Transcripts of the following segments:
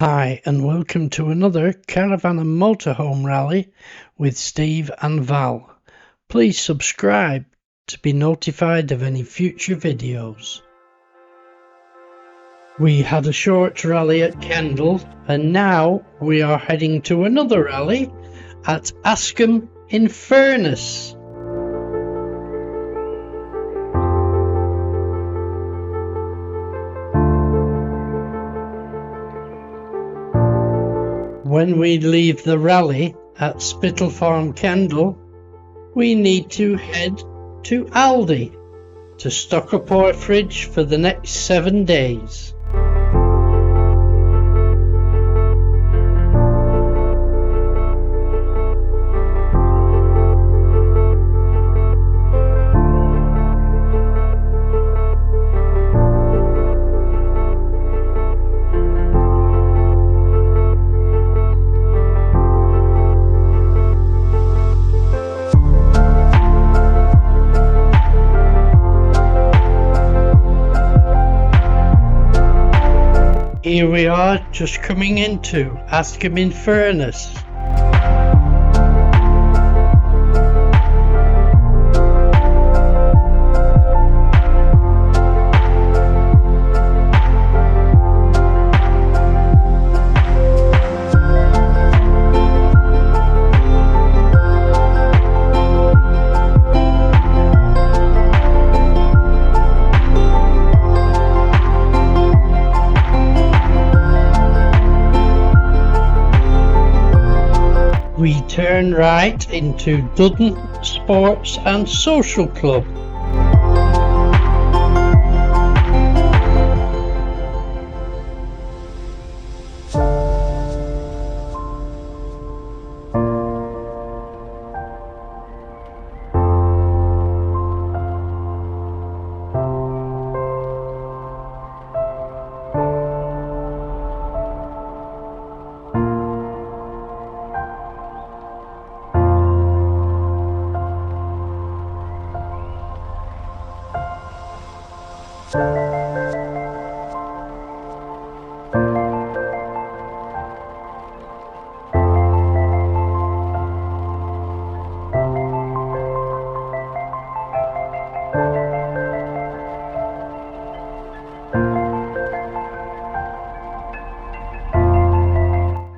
Hi and welcome to another Caravan and Motorhome Rally with Steve and Val. Please subscribe to be notified of any future videos. We had a short rally at Kendal and now we are heading to another rally at Askam In Furness. When we leave the rally at Spittal Farm Kendal, we need to head to Aldi to stock up our fridge for the next 7 days. Here we are, just coming into Askam In Furness. We turn right into Duddon Sports and Social Club.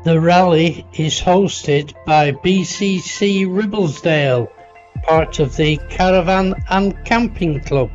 The rally is hosted by BCC Ribblesdale, part of the Caravan and Camping Club.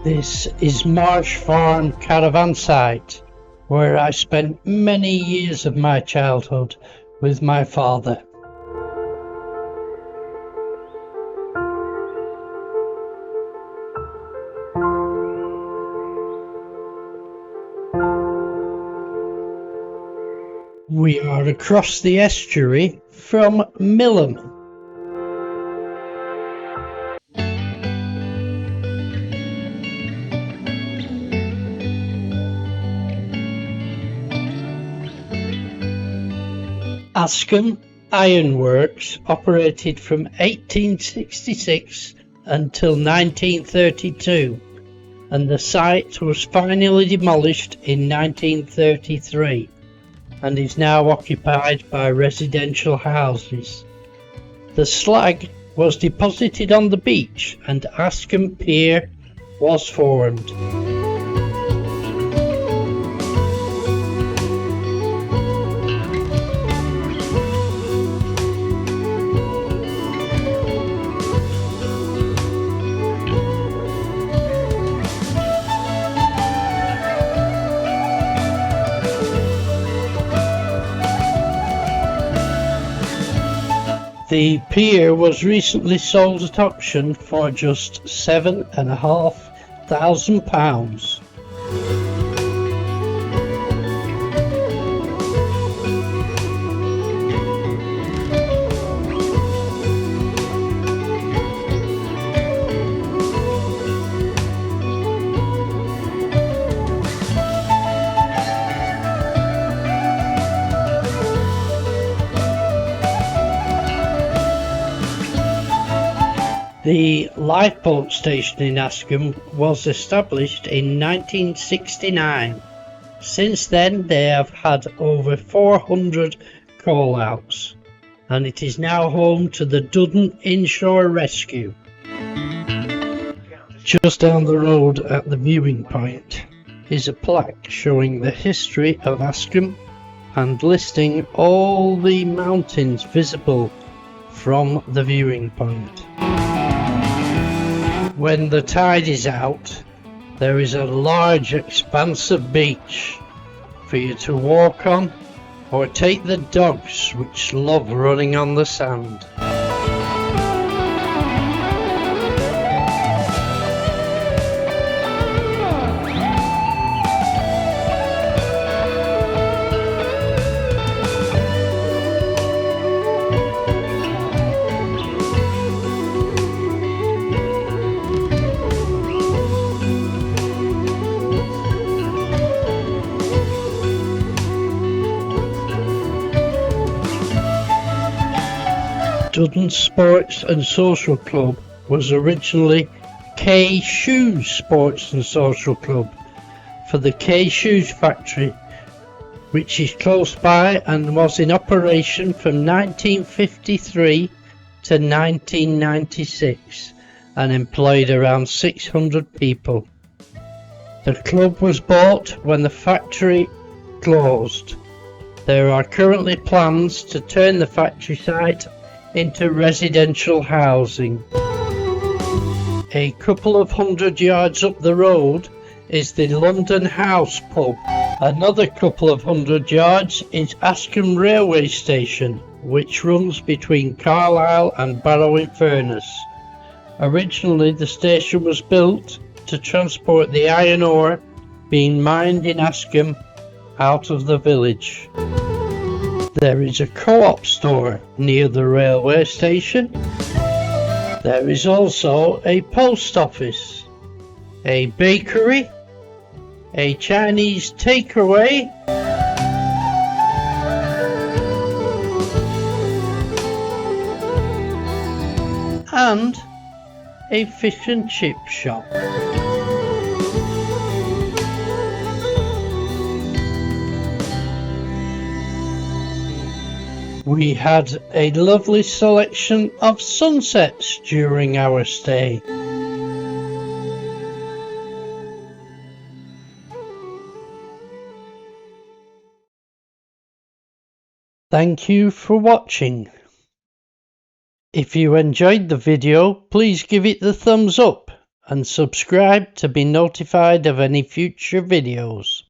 This is Marsh Farm Caravan site, where I spent many years of my childhood with my father. We are across the estuary from Millom. Askam Ironworks operated from 1866 until 1932, and the site was finally demolished in 1933. and is now occupied by residential houses. The slag was deposited on the beach and Askam Pier was formed. The pier was recently sold at auction for just £7,500. The lifeboat station in Askam was established in 1969. Since then they have had over 400 call-outs, and it is now home to the Duddon Inshore Rescue. Just down the road at the viewing point is a plaque showing the history of Askam and listing all the mountains visible from the viewing point. When the tide is out, there is a large expanse of beach for you to walk on or take the dogs, which love running on the sand. Duddon Sports and Social Club was originally K Shoes Sports and Social Club for the K Shoes factory, which is close by and was in operation from 1953 to 1996 and employed around 600 people. The club was bought when the factory closed. There are currently plans to turn the factory site into residential housing. A couple of 100 yards up the road is the London House pub. Another couple of 100 yards is Askam railway station, which runs between Carlisle and Barrow-in-Furness. Originally the station was built to transport the iron ore being mined in Askam out of the village. There is a co-op store near the railway station. There is also a post office, a bakery, a Chinese takeaway, and a fish and chip shop. We had a lovely selection of sunsets during our stay. Thank you for watching. If you enjoyed the video, please give it the thumbs up and subscribe to be notified of any future videos.